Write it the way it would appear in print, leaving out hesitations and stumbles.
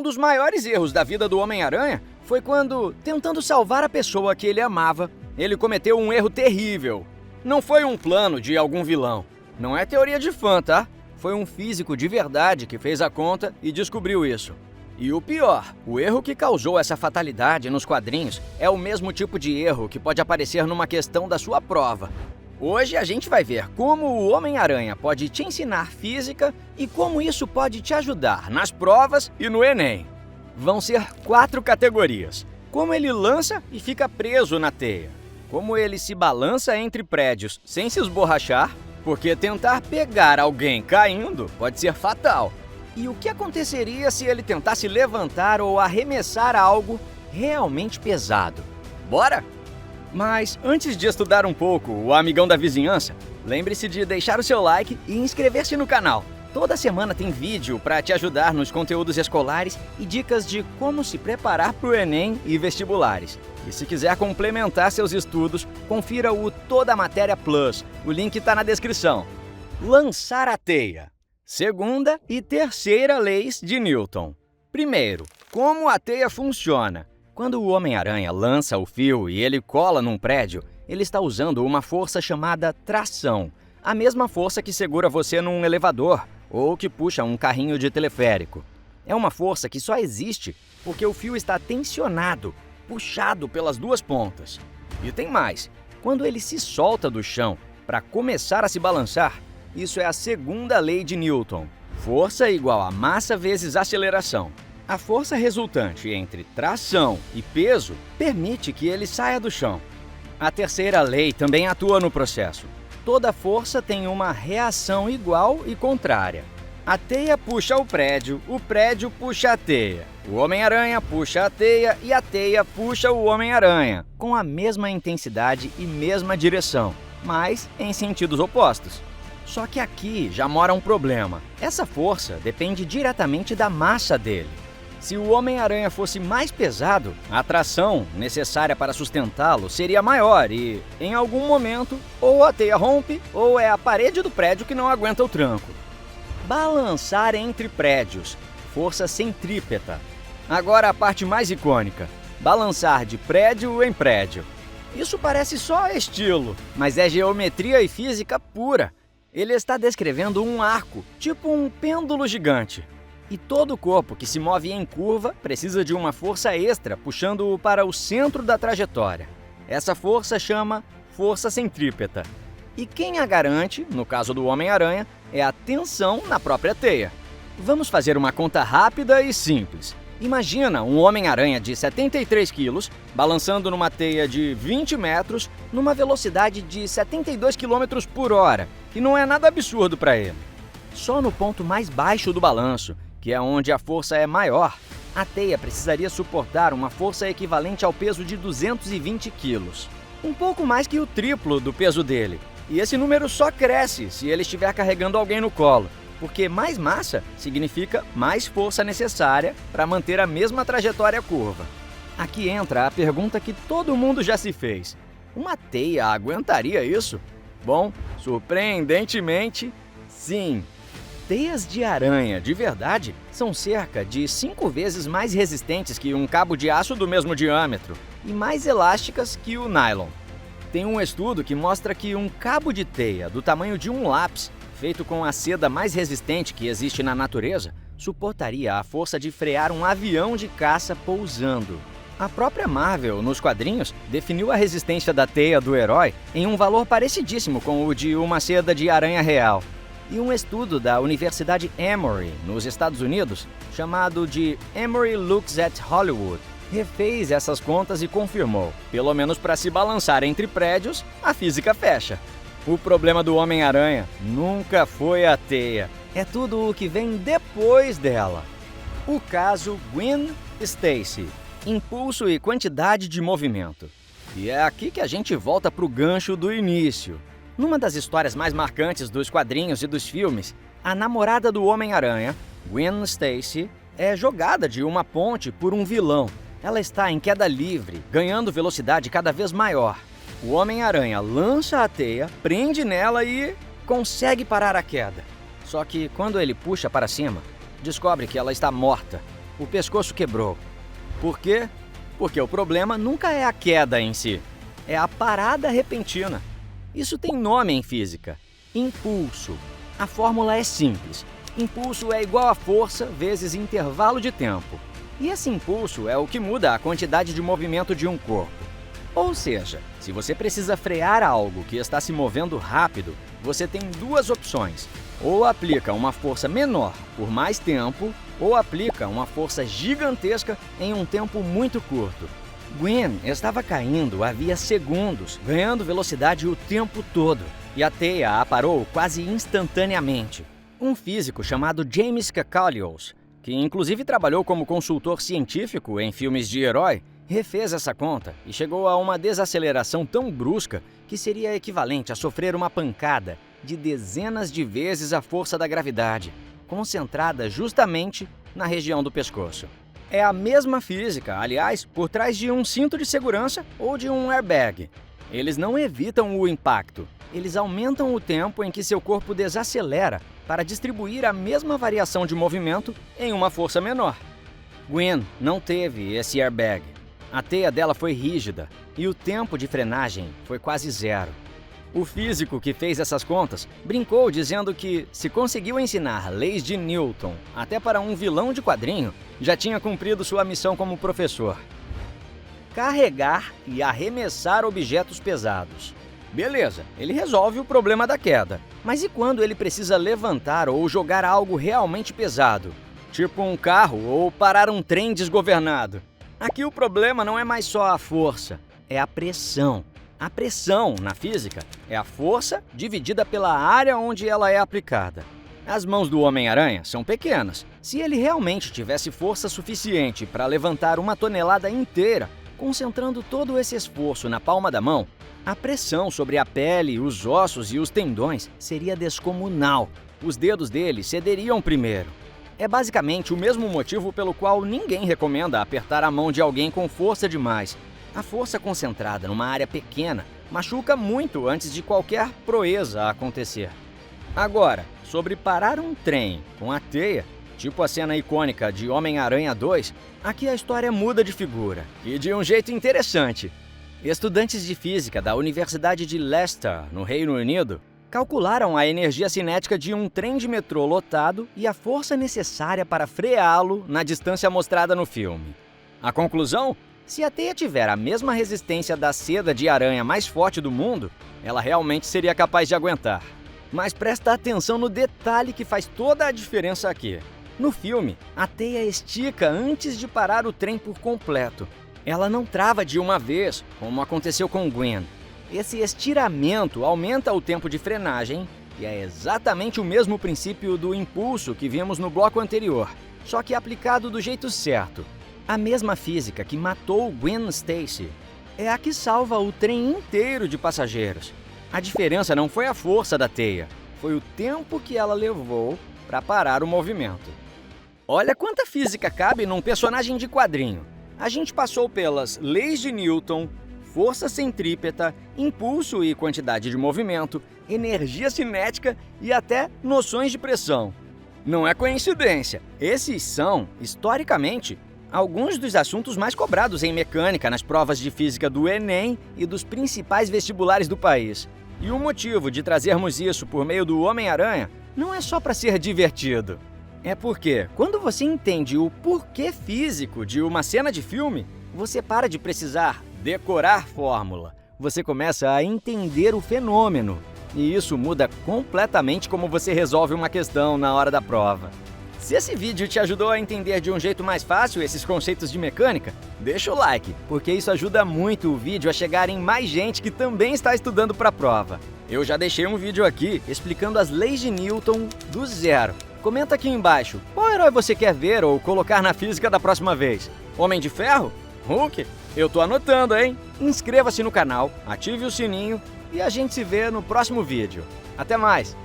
dos maiores erros da vida do Homem-Aranha foi quando, tentando salvar a pessoa que ele amava, ele cometeu um erro terrível. Não foi um plano de algum vilão. Não é teoria de fã, tá? Foi um físico de verdade que fez a conta e descobriu isso. E o pior, o erro que causou essa fatalidade nos quadrinhos é o mesmo tipo de erro que pode aparecer numa questão da sua prova. Hoje a gente vai ver como o Homem-Aranha pode te ensinar física e como isso pode te ajudar nas provas e no Enem. Vão ser 4 categorias: como ele lança e fica preso na teia, como ele se balança entre prédios sem se esborrachar, porque tentar pegar alguém caindo pode ser fatal, e o que aconteceria se ele tentasse levantar ou arremessar algo realmente pesado. Bora? Mas antes de estudar um pouco o amigão da vizinhança, lembre-se de deixar o seu like e inscrever-se no canal. Toda semana tem vídeo para te ajudar nos conteúdos escolares e dicas de como se preparar para o Enem e vestibulares. E se quiser complementar seus estudos, confira o Toda Matéria Plus. O link está na descrição. Lançar a teia. Segunda e terceira leis de Newton. Primeiro, como a teia funciona. Quando o Homem-Aranha lança o fio e ele cola num prédio, ele está usando uma força chamada tração, a mesma força que segura você num elevador ou que puxa um carrinho de teleférico. É uma força que só existe porque o fio está tensionado, puxado pelas duas pontas. E tem mais, quando ele se solta do chão para começar a se balançar, isso é a segunda lei de Newton. Força igual a massa vezes aceleração. A força resultante entre tração e peso permite que ele saia do chão. A terceira lei também atua no processo. Toda força tem uma reação igual e contrária. A teia puxa o prédio puxa a teia. O Homem-Aranha puxa a teia e a teia puxa o Homem-Aranha, com a mesma intensidade e mesma direção, mas em sentidos opostos. Só que aqui já mora um problema. Essa força depende diretamente da massa dele. Se o Homem-Aranha fosse mais pesado, a tração necessária para sustentá-lo seria maior e, em algum momento, ou a teia rompe ou é a parede do prédio que não aguenta o tranco. Balançar entre prédios. Força centrípeta. Agora a parte mais icônica. Balançar de prédio em prédio. Isso parece só estilo, mas é geometria e física pura. Ele está descrevendo um arco, tipo um pêndulo gigante. E todo corpo que se move em curva precisa de uma força extra puxando-o para o centro da trajetória. Essa força chama força centrípeta. E quem a garante, no caso do Homem-Aranha, é a tensão na própria teia. Vamos fazer uma conta rápida e simples. Imagina um Homem-Aranha de 73 quilos balançando numa teia de 20 metros numa velocidade de 72 km por hora, que não é nada absurdo para ele. Só no ponto mais baixo do balanço, que é onde a força é maior, a teia precisaria suportar uma força equivalente ao peso de 220 quilos. Um pouco mais que o triplo do peso dele. E esse número só cresce se ele estiver carregando alguém no colo, porque mais massa significa mais força necessária para manter a mesma trajetória curva. Aqui entra a pergunta que todo mundo já se fez. Uma teia aguentaria isso? Bom, surpreendentemente, sim. Teias de aranha de verdade são cerca de 5 vezes mais resistentes que um cabo de aço do mesmo diâmetro e mais elásticas que o nylon. Tem um estudo que mostra que um cabo de teia do tamanho de um lápis, feito com a seda mais resistente que existe na natureza, suportaria a força de frear um avião de caça pousando. A própria Marvel, nos quadrinhos, definiu a resistência da teia do herói em um valor parecidíssimo com o de uma seda de aranha real. E um estudo da Universidade Emory, nos Estados Unidos, chamado de Emory Looks at Hollywood, refez essas contas e confirmou, pelo menos para se balançar entre prédios, a física fecha. O problema do Homem-Aranha nunca foi a teia, é tudo o que vem depois dela. O caso Gwen Stacy, impulso e quantidade de movimento. E é aqui que a gente volta para o gancho do início. Numa das histórias mais marcantes dos quadrinhos e dos filmes, a namorada do Homem-Aranha, Gwen Stacy, é jogada de uma ponte por um vilão. Ela está em queda livre, ganhando velocidade cada vez maior. O Homem-Aranha lança a teia, prende nela e consegue parar a queda. Só que quando ele puxa para cima, descobre que ela está morta. o pescoço quebrou. Por quê? Porque o problema nunca é a queda em si, é a parada repentina. Isso tem nome em física: impulso. A fórmula é simples. Impulso é igual a força vezes intervalo de tempo. E esse impulso é o que muda a quantidade de movimento de um corpo. Ou seja, se você precisa frear algo que está se movendo rápido, você tem duas opções. Ou aplica uma força menor por mais tempo, ou aplica uma força gigantesca em um tempo muito curto. Gwen estava caindo havia segundos, ganhando velocidade o tempo todo, e a teia a parou quase instantaneamente. Um físico chamado James Kakalios, que inclusive trabalhou como consultor científico em filmes de herói, refez essa conta e chegou a uma desaceleração tão brusca que seria equivalente a sofrer uma pancada de dezenas de vezes a força da gravidade, concentrada justamente na região do pescoço. É a mesma física, aliás, por trás de um cinto de segurança ou de um airbag. Eles não evitam o impacto, eles aumentam o tempo em que seu corpo desacelera para distribuir a mesma variação de movimento em uma força menor. Gwen não teve esse airbag. A teia dela foi rígida e o tempo de frenagem foi quase zero. O físico que fez essas contas brincou dizendo que, se conseguiu ensinar leis de Newton até para um vilão de quadrinho, já tinha cumprido sua missão como professor. Carregar e arremessar objetos pesados. Beleza, ele resolve o problema da queda. Mas e quando ele precisa levantar ou jogar algo realmente pesado? Tipo um carro ou parar um trem desgovernado? Aqui o problema não é mais só a força, é a pressão. A pressão, na física, é a força dividida pela área onde ela é aplicada. As mãos do Homem-Aranha são pequenas. Se ele realmente tivesse força suficiente para levantar 1 tonelada inteira, concentrando todo esse esforço na palma da mão, a pressão sobre a pele, os ossos e os tendões seria descomunal. Os dedos dele cederiam primeiro. É basicamente o mesmo motivo pelo qual ninguém recomenda apertar a mão de alguém com força demais. A força concentrada numa área pequena machuca muito antes de qualquer proeza acontecer. Agora, sobre parar um trem com a teia, tipo a cena icônica de Homem-Aranha 2, aqui a história muda de figura, e de um jeito interessante. Estudantes de física da Universidade de Leicester, no Reino Unido, calcularam a energia cinética de um trem de metrô lotado e a força necessária para freá-lo na distância mostrada no filme. A conclusão? Se a teia tiver a mesma resistência da seda de aranha mais forte do mundo, ela realmente seria capaz de aguentar. Mas presta atenção no detalhe que faz toda a diferença aqui. No filme, a teia estica antes de parar o trem por completo. Ela não trava de uma vez, como aconteceu com Gwen. Esse estiramento aumenta o tempo de frenagem e é exatamente o mesmo princípio do impulso que vimos no bloco anterior, só que aplicado do jeito certo. A mesma física que matou Gwen Stacy é a que salva o trem inteiro de passageiros. A diferença não foi a força da teia, foi o tempo que ela levou para parar o movimento. Olha quanta física cabe num personagem de quadrinho. A gente passou pelas leis de Newton, força centrípeta, impulso e quantidade de movimento, energia cinética e até noções de pressão. Não é coincidência. Esses são, historicamente, alguns dos assuntos mais cobrados em mecânica nas provas de física do Enem e dos principais vestibulares do país. E o motivo de trazermos isso por meio do Homem-Aranha não é só para ser divertido. É porque, quando você entende o porquê físico de uma cena de filme, você para de precisar decorar fórmula. Você começa a entender o fenômeno. E isso muda completamente como você resolve uma questão na hora da prova. Se esse vídeo te ajudou a entender de um jeito mais fácil esses conceitos de mecânica, deixa o like, porque isso ajuda muito o vídeo a chegar em mais gente que também está estudando para a prova. Eu já deixei um vídeo aqui explicando as leis de Newton do zero. Comenta aqui embaixo qual herói você quer ver ou colocar na física da próxima vez. Homem de Ferro? Hulk? Eu tô anotando, hein? Inscreva-se no canal, ative o sininho e a gente se vê no próximo vídeo. Até mais!